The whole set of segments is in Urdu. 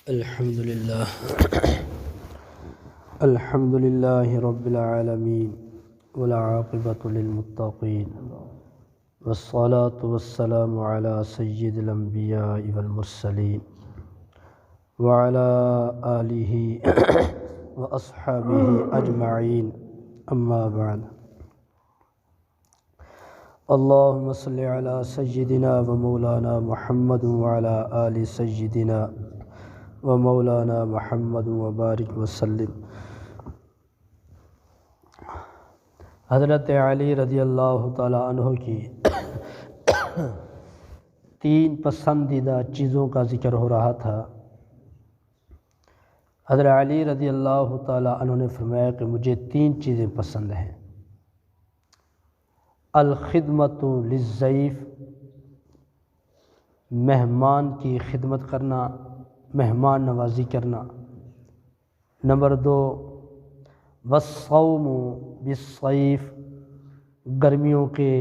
الحمد لله رب العالمين والعاقبة للمتقين والصلاة والسلام على سيد الأنبياء والمرسلين وعلى آله وأصحابه أجمعين أما بعد اللهم صل على سيدنا ومولانا محمد وعلى آل سيدنا ومولانا محمد وبارک وسلم۔ حضرت علی رضی اللہ تعالیٰ عنہ کی 3 پسندیدہ چیزوں کا ذکر ہو رہا تھا۔ حضرت علی رضی اللہ تعالیٰ عنہ نے فرمایا کہ مجھے 3 چیزیں پسند ہیں۔ الخدمت للضیف، مہمان کی خدمت کرنا، مہمان نوازی کرنا۔ نمبر 2، والصوم بالصیف، گرمیوں کے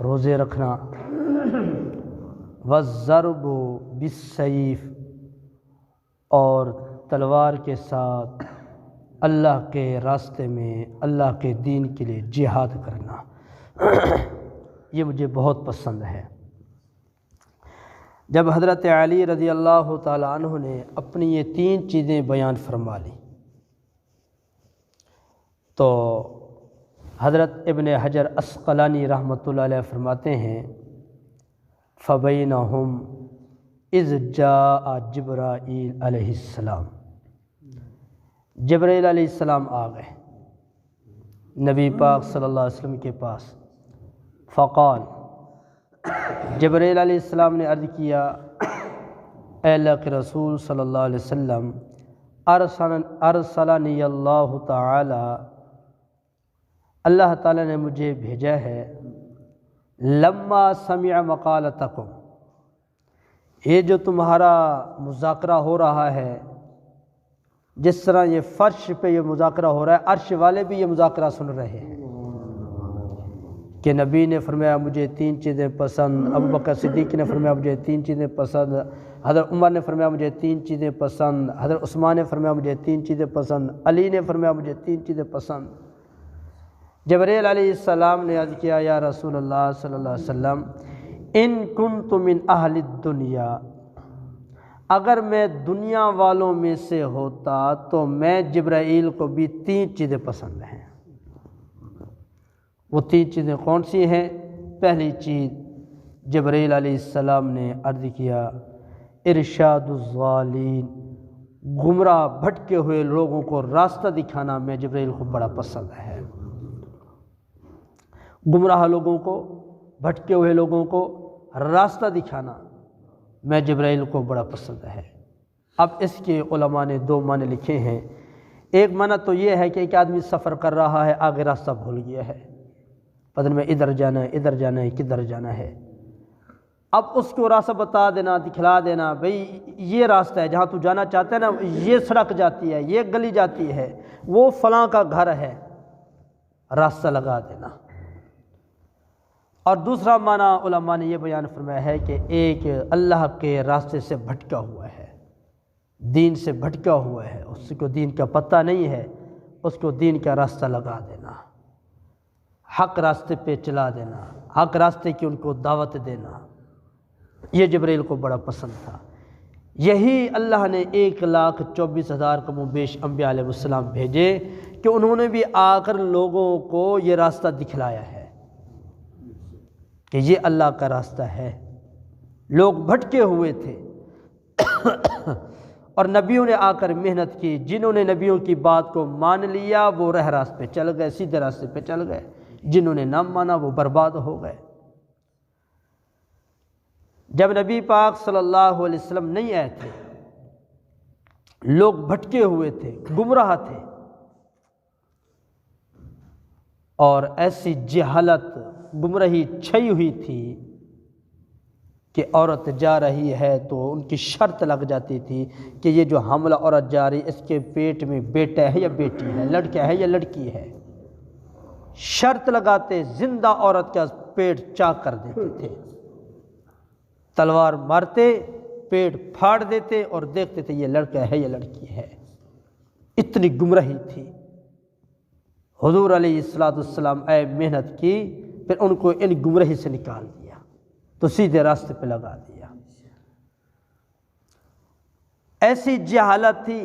روزے رکھنا۔ والضرب بالسیف، اور تلوار کے ساتھ اللہ کے راستے میں اللہ کے دین کے لیے جہاد کرنا، یہ مجھے بہت پسند ہے۔ جب حضرت علی رضی اللہ تعالیٰ عنہ نے اپنی یہ 3 چیزیں بیان فرما لیں تو حضرت ابن حجر عسقلانی رحمۃ اللہ علیہ فرماتے ہیں فَبَيْنَهُمْ اِذْ جَاءَ جبرائیل علیہ السلام، جبرائیل علیہ السلام آ گئے نبی پاک صلی اللہ علیہ وسلم کے پاس۔ فقال، جبرائیل علیہ السلام نے عرض کیا، اے اللہ کے رسول صلی اللہ علیہ وسلم، ارسلنی اللہ تعالی، اللہ تعالیٰ نے مجھے بھیجا ہے، لما سمع مقالتکم، یہ جو تمہارا مذاکرہ ہو رہا ہے، جس طرح یہ فرش پہ یہ مذاکرہ ہو رہا ہے، عرش والے بھی یہ مذاکرہ سن رہے ہیں کہ نبی نے فرمایا مجھے 3 چیزیں پسند، ابو بکر صدیق نے فرمایا مجھے 3 چیزیں پسند، حضرت عمر نے فرمایا مجھے 3 چیزیں پسند، حضرت عثمان نے فرمایا مجھے 3 چیزیں پسند، علی نے فرمایا مجھے 3 چیزیں پسند۔ جبرائیل علیہ السلام نے عرض کیا، یا رسول اللہ صلی اللہ علیہ وسلم، ان کنت من اہل الدنیا، اگر میں دنیا والوں میں سے ہوتا تو میں جبرائیل کو بھی 3 چیزیں پسند ہیں۔ وہ 3 چیزیں کون سی ہیں؟ پہلی چیز جبرائیل علیہ السلام نے عرض کیا، ارشاد الضالین، گمراہ بھٹکے ہوئے لوگوں کو راستہ دکھانا میں جبرائیل کو بڑا پسند ہے۔ گمراہ لوگوں کو، بھٹکے ہوئے لوگوں کو راستہ دکھانا میں جبرائیل کو بڑا پسند ہے۔ اب اس کے علماء نے 2 معنی لکھے ہیں۔ ایک معنی تو یہ ہے کہ ایک آدمی سفر کر رہا ہے، آگے راستہ بھول گیا ہے، پتہ نہیں میں ادھر جانا ہے، ادھر جانا ہے، کدھر جانا ہے۔ اب اس کو راستہ بتا دینا، دکھلا دینا، بھئی یہ راستہ ہے جہاں تو جانا چاہتا ہے نا، یہ سڑک جاتی ہے، یہ گلی جاتی ہے، وہ فلاں کا گھر ہے، راستہ لگا دینا۔ اور دوسرا معنی علماء نے یہ بیان فرمایا ہے کہ ایک اللہ کے راستے سے بھٹکا ہوا ہے، دین سے بھٹکا ہوا ہے، اس کو دین کا پتہ نہیں ہے، اس کو دین کا راستہ لگا دینا، حق راستے پہ چلا دینا، حق راستے کی ان کو دعوت دینا، یہ جبرائیل کو بڑا پسند تھا۔ یہی اللہ نے 1,24,000 کم و بیش انبیاء علیہ السلام بھیجے کہ انہوں نے بھی آ کر لوگوں کو یہ راستہ دکھلایا ہے کہ یہ اللہ کا راستہ ہے۔ لوگ بھٹکے ہوئے تھے اور نبیوں نے آ کر محنت کی، جنہوں نے نبیوں کی بات کو مان لیا وہ راہ راستے پہ چل گئے، سیدھے راستے پہ چل گئے، جنہوں نے نہ مانا وہ برباد ہو گئے۔ جب نبی پاک صلی اللہ علیہ وسلم نہیں آئے تھے، لوگ بھٹکے ہوئے تھے، گمراہ تھے، اور ایسی جہالت، گمراہی چھئی ہوئی تھی کہ عورت جا رہی ہے تو ان کی شرط لگ جاتی تھی کہ یہ جو حاملہ عورت جا رہی اس کے پیٹ میں بیٹا ہے یا بیٹی ہے، لڑکا ہے یا لڑکی ہے، شرط لگاتے، زندہ عورت کا پیٹ چاک کر دیتے تھے، تلوار مارتے پیٹ پھاڑ دیتے اور دیکھتے تھے یہ لڑکا ہے یا لڑکی ہے، اتنی گمراہی تھی۔ حضور علیہ السلام اے محنت کی، پھر ان کو ان گمراہی سے نکال دیا تو سیدھے راستے پہ لگا دیا۔ ایسی جہالت تھی،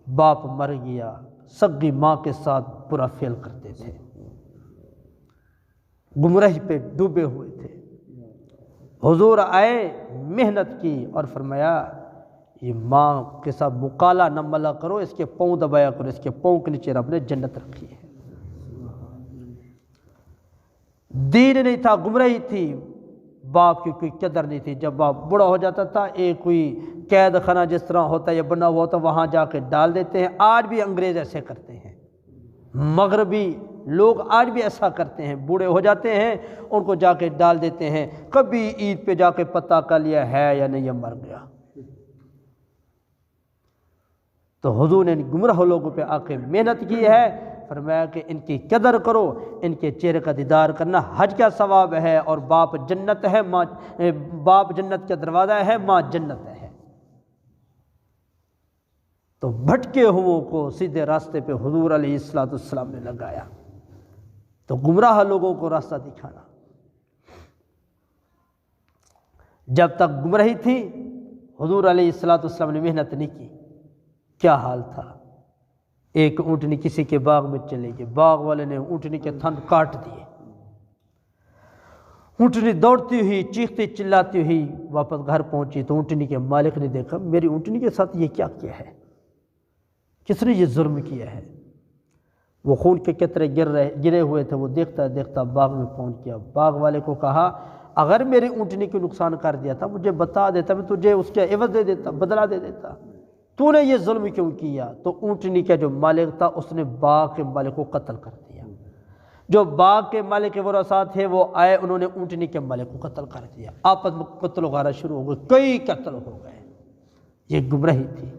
باپ مر گیا، سگی ماں کے ساتھ برا فعل کرتے تھے، گمراہی پہ ڈوبے ہوئے تھے۔ حضور آئے، محنت کی اور فرمایا یہ ماں کے ساتھ مقالہ نہ ملا کرو، اس کے پاؤں دبایا کرو، اس کے پاؤں کے نیچے رب نے جنت رکھی ہے۔ دین نہیں تھا، گمراہی تھی، باپ کی کوئی قدر نہیں تھی۔ جب باپ بوڑھا ہو جاتا تھا، ایک کوئی قید خانہ جس طرح ہوتا ہے یا بنا ہوا ہوتا ہے وہاں جا کے ڈال دیتے ہیں۔ آج بھی انگریز ایسے کرتے ہیں، مغربی لوگ آج بھی ایسا کرتے ہیں، بوڑھے ہو جاتے ہیں ان کو جا کے ڈال دیتے ہیں، کبھی عید پہ جا کے پتہ کر لیا ہے یا نہیں یہ مر گیا۔ تو حضور نے ان گمراہ لوگوں پہ آ کے محنت کی ہے، فرمایا کہ ان کی قدر کرو، ان کے چہرے کا دیدار کرنا حج کا ثواب ہے، اور باپ جنت ہے، ماں باپ جنت کا دروازہ ہے، ماں جنت ہے۔ تو بھٹکے ہوئوں کو سیدھے راستے پہ حضور علیہ السلام نے لگایا، تو گمراہ لوگوں کو راستہ دکھانا۔ جب تک گمراہی تھی حضور علیہ السلام نے محنت نہیں کی۔ کیا حال تھا؟ ایک اونٹنی کسی کے باغ میں چلے گئی، باغ والے نے اونٹنی کے تھن کاٹ دیے، اونٹنی دوڑتی ہوئی چیختی چلاتی ہوئی واپس گھر پہنچی تو اونٹنی کے مالک نے دیکھا میری اونٹنی کے ساتھ یہ کیا کیا ہے، کس نے یہ ظلم کیا ہے؟ وہ خون کے قطرے گرے ہوئے تھے، وہ دیکھتا دیکھتا باغ میں پہنچ گیا۔ باغ والے کو کہا اگر میری اونٹنی کو نقصان کر دیا تھا مجھے بتا دیتا، میں تجھے اس کے عوض دے دیتا، بدلہ دے دیتا، تو نے یہ ظلم کیوں کیا؟ تو اونٹنی کا جو مالک تھا اس نے باغ کے مالک کو قتل کر دیا۔ جو باغ کے مالک کے ورثاء تھے وہ آئے، انہوں نے اونٹنی کے مالک کو قتل کر دیا، آپس میں قتل و غارت شروع ہو گئی، کئی قتل ہو گئے۔ یہ گمراہی تھی۔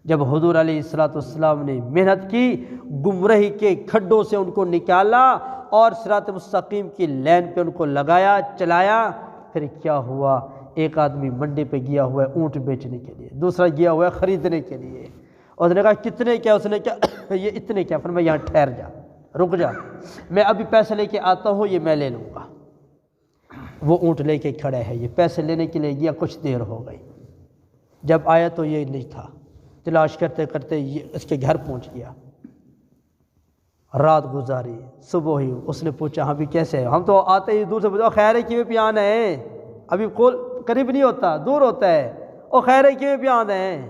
جب حضور علیہ السلام نے محنت کی، گمراہی کے کھڈوں سے ان کو نکالا اور صراط مستقیم کی لین پہ ان کو لگایا، چلایا، پھر کیا ہوا؟ ایک آدمی منڈی پہ گیا ہوا ہے اونٹ بیچنے کے لیے، دوسرا گیا ہوا ہے خریدنے کے لیے، اس نے کہا کتنے کیا؟ اس نے کہا یہ اتنے کیا؟ فرمایا یہاں ٹھہر جا، رک جا، میں ابھی پیسے لے کے آتا ہوں، یہ میں لے لوں گا۔ وہ اونٹ لے کے کھڑے ہے، یہ پیسے لینے کے لیے گیا، کچھ دیر ہو گئی، جب آیا تو یہ نہیں تھا، تلاش کرتے کرتے یہ اس کے گھر پہنچ گیا، رات گزاری، صبح ہوئی، اس نے پوچھا ہاں بھی کیسے ہے؟ ہم تو آتے ہی دور سے پوچھا خیر ہے کیویں پہ آنا ہے؟ ابھی قریب نہیں ہوتا، دور ہوتا ہے، او خیر ہے کیویں پہ آنا ہے؟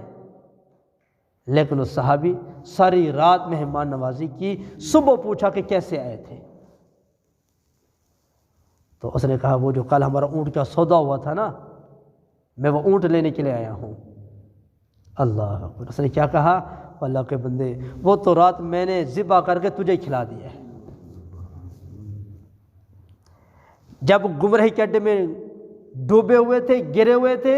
لیکن اس صحابی ساری رات مہمان نوازی کی، صبح پوچھا کہ کیسے آئے تھے؟ تو اس نے کہا وہ جو کل ہمارا اونٹ کا سودا ہوا تھا نا، میں وہ اونٹ لینے کے لیے آیا ہوں۔ اللہ اکبر۔ اس نے کیا کہا؟ اللہ کے بندے وہ تو رات میں نے ذبح کر کے تجھے کھلا دیا ہے۔ جب گمراہی کے اڈے میں ڈوبے ہوئے تھے، گرے ہوئے تھے،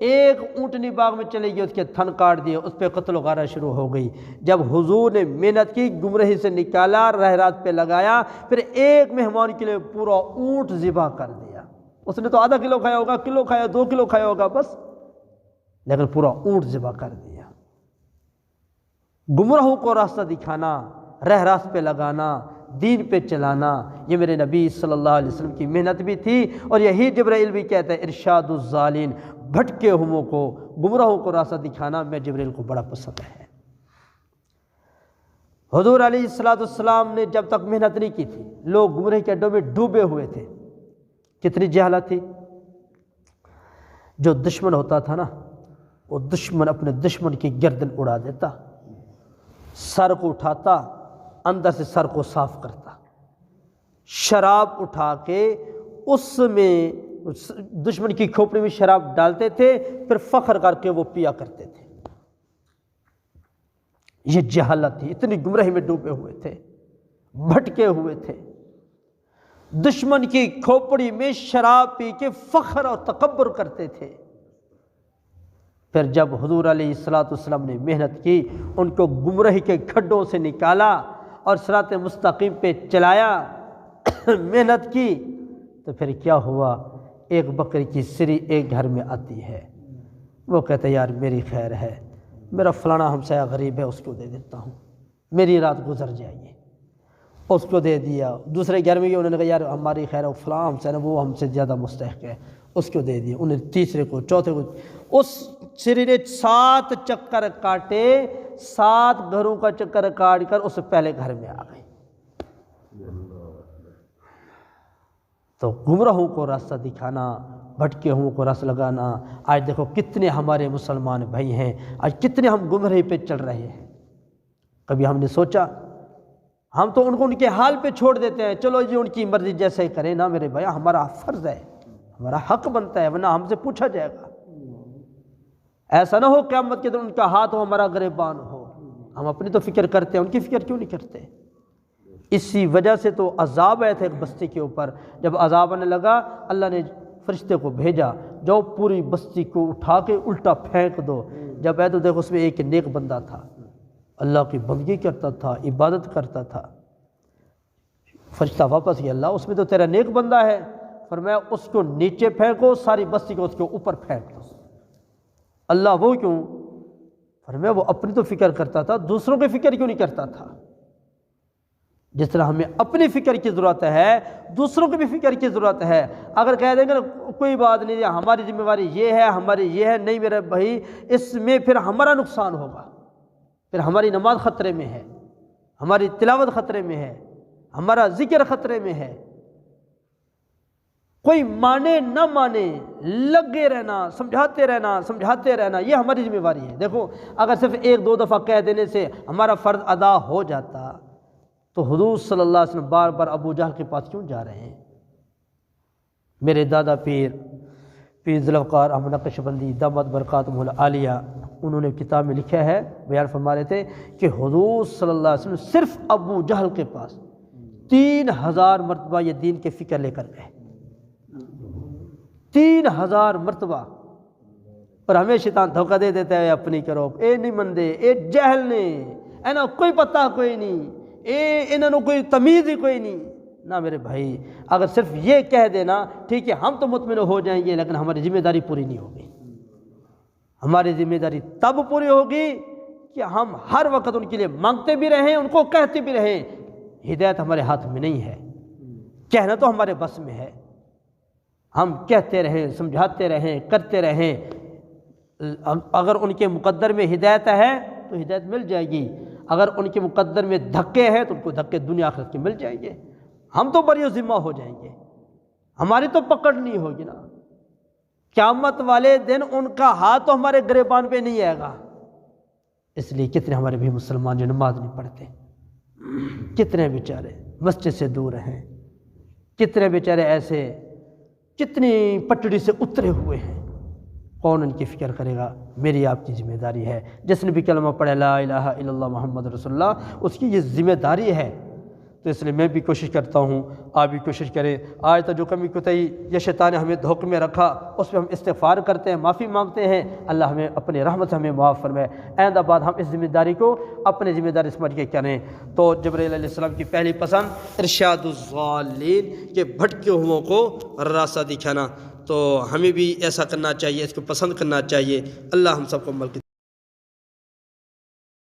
ایک اونٹنی باغ میں چلے گئی، اس کے تھن کاٹ دیے، اس پہ قتل و غارت شروع ہو گئی۔ جب حضور نے محنت کی، گمراہی سے نکالا، راہ رات پہ لگایا، پھر ایک مہمان کے لیے پورا اونٹ ذبح کر دیا۔ اس نے تو آدھا کلو کھایا ہوگا، کلو کھایا، 2 کلو کھایا ہوگا بس، لیکن پورا اونٹ ذبح کر دیا۔ گمراہوں کو راستہ دکھانا، راہ راست پہ لگانا، دین پہ چلانا، یہ میرے نبی صلی اللہ علیہ وسلم کی محنت بھی تھی، اور یہی جبرائیل بھی کہتا ہے ارشاد الظالین، بھٹکے ہوئوں کو، گمراہوں کو راستہ دکھانا میں جبرائیل کو بڑا پسند ہے۔ حضور علیہ السلام نے جب تک محنت نہیں کی تھی، لوگ گمراہی کے اڈوں میں ڈوبے ہوئے تھے۔ کتنی جہالت تھی۔ جو دشمن ہوتا تھا نا، وہ دشمن اپنے دشمن کی گردن اڑا دیتا، سر کو اٹھاتا، اندر سے سر کو صاف کرتا، شراب اٹھا کے اس میں دشمن کی کھوپڑی میں شراب ڈالتے تھے، پھر فخر کر کے وہ پیا کرتے تھے۔ یہ جہالت تھی، اتنی گمراہی میں ڈوبے ہوئے تھے، بھٹکے ہوئے تھے، دشمن کی کھوپڑی میں شراب پی کے فخر اور تکبر کرتے تھے۔ پھر جب حضور علیہ السلام نے محنت کی، ان کو گمراہی کے کھڈوں سے نکالا اور صراط مستقیم پہ چلایا، محنت کی، تو پھر کیا ہوا؟ ایک بکری کی سری ایک گھر میں آتی ہے، وہ کہتے یار میری خیر ہے، میرا فلانا ہمسایہ غریب ہے، اس کو دے دیتا ہوں، میری رات گزر جائے گی، اس کو دے دیا۔ دوسرے گھر میں انہوں نے کہا یار ہماری خیر ہے، فلاں ہمسایہ وہ ہم سے زیادہ مستحق ہے، اس کو دے دیا، انہیں تیسرے کو، چوتھے کو۔ اس سری نے 7 چکر کاٹے، 7 گھروں کا چکر کاٹ کر اس پہلے گھر میں آ گئی۔ تو گمراہوں کو راستہ دکھانا، بھٹکے ہوں کو راستہ لگانا۔ آج دیکھو کتنے ہمارے مسلمان بھائی ہیں، آج کتنے ہم گمراہی پہ چل رہے ہیں۔ کبھی ہم نے سوچا؟ ہم تو ان کو ان کے حال پہ چھوڑ دیتے ہیں، چلو جی ان کی مرضی جیسے ہی کریں نا میرے بھائی، ہمارا فرض ہے، ہمارا حق بنتا ہے، ورنہ ہم سے پوچھا جائے گا۔ ایسا نہ ہو قیامت کے دن ان کا ہاتھ ہو ہمارا گریبان ہو۔ ہم اپنی تو فکر کرتے ہیں، ان کی فکر کیوں نہیں کرتے؟ اسی وجہ سے تو عذاب آئے تھے ایک بستی کے اوپر، جب عذاب آنے لگا اللہ نے فرشتے کو بھیجا، جو پوری بستی کو اٹھا کے الٹا پھینک دو۔ جب آئے تو دیکھو اس میں ایک نیک بندہ تھا، اللہ کی بندگی کرتا تھا، عبادت کرتا تھا۔ فرشتہ واپس گیا، اللہ اس میں تو تیرا نیک بندہ ہے، فرمایا اس کو نیچے پھینکو، ساری بستی کو اس کے اوپر پھینک دو۔ اللہ وہ کیوں؟ فرمایا وہ اپنی تو فکر کرتا تھا، دوسروں کی فکر کیوں نہیں کرتا تھا؟ جس طرح ہمیں اپنی فکر کی ضرورت ہے، دوسروں کی بھی فکر کی ضرورت ہے۔ اگر کہہ دیں گے کوئی بات نہیں، ہماری ذمہ داری یہ ہے، ہماری یہ ہے، نہیں میرے بھائی، اس میں پھر ہمارا نقصان ہوگا، پھر ہماری نماز خطرے میں ہے، ہماری تلاوت خطرے میں ہے، ہمارا ذکر خطرے میں ہے۔ کوئی مانے نہ مانے، لگے رہنا، سمجھاتے رہنا، یہ ہماری ذمہ داری ہے۔ دیکھو اگر صرف 1-2 دفعہ کہہ دینے سے ہمارا فرض ادا ہو جاتا تو حضور صلی اللہ علیہ وسلم بار بار ابو جہل کے پاس کیوں جا رہے ہیں؟ میرے دادا پیر ذوالفقار احمد نقشبندی دامت برکاتہم العالیہ، انہوں نے کتاب میں لکھا ہے، بیان فرما رہے تھے کہ حضور صلی اللہ علیہ وسلم صرف ابو جہل کے پاس 3000 مرتبہ یہ دین کے فکر لے کر گئے، 3000 مرتبہ۔ اور ہمیں شیطان دھوکہ دے دیتا ہے اپنی کرو، اے نہیں مندے، اے جہل نے، اے نا کوئی پتہ کوئی نہیں، اے انہوں کوئی تمیز ہی کوئی نہیں۔ نہ میرے بھائی، اگر صرف یہ کہہ دینا ٹھیک ہے ہم تو مطمئن ہو جائیں گے، لیکن ہماری ذمہ داری پوری نہیں ہوگی۔ ہماری ذمہ داری تب پوری ہوگی کہ ہم ہر وقت ان کے لیے مانگتے بھی رہیں، ان کو کہتے بھی رہیں۔ ہدایت ہمارے ہاتھ میں نہیں ہے، کہنا تو ہمارے بس میں ہے، ہم کہتے رہیں، سمجھاتے رہیں، کرتے رہیں۔ اگر ان کے مقدر میں ہدایت ہے تو ہدایت مل جائے گی، اگر ان کے مقدر میں دھکے ہیں تو ان کو دھکے دنیا آخرت کے مل جائیں گے، ہم تو بری ذمہ ہو جائیں گے، ہماری تو پکڑ نہیں ہوگی نا۔ قیامت والے دن ان کا ہاتھ تو ہمارے گریبان پہ نہیں آئے گا۔ اس لیے کتنے ہمارے بھی مسلمان جو نماز نہیں پڑھتے، کتنے بیچارے مسجد سے دور ہیں، کتنے بیچارے ایسے کتنی پٹڑی سے اترے ہوئے ہیں، کون ان کی فکر کرے گا؟ میری آپ کی ذمہ داری ہے، جس نے بھی کلمہ پڑھے لا الہ الا اللہ محمد رسول اللہ، اس کی یہ ذمہ داری ہے۔ تو اس لیے میں بھی کوشش کرتا ہوں، آپ بھی کوشش کریں۔ آج تک جو کمی کوتاہی یہ شیطان نے ہمیں دھوکے میں رکھا، اس پہ ہم استغفار کرتے ہیں، معافی مانگتے ہیں، اللہ ہمیں اپنی رحمت سے ہمیں معاف فرمائے۔ آئندہ بعد ہم اس ذمہ داری کو اپنی ذمہ داری سمجھ کے کریں۔ تو جبرائیل علیہ السلام کی پہلی پسند ارشاد الضالین، کہ بھٹکے ہوئوں کو راستہ دکھانا، تو ہمیں بھی ایسا کرنا چاہیے، اس کو پسند کرنا چاہیے۔ اللہ ہم سب کو عمل کی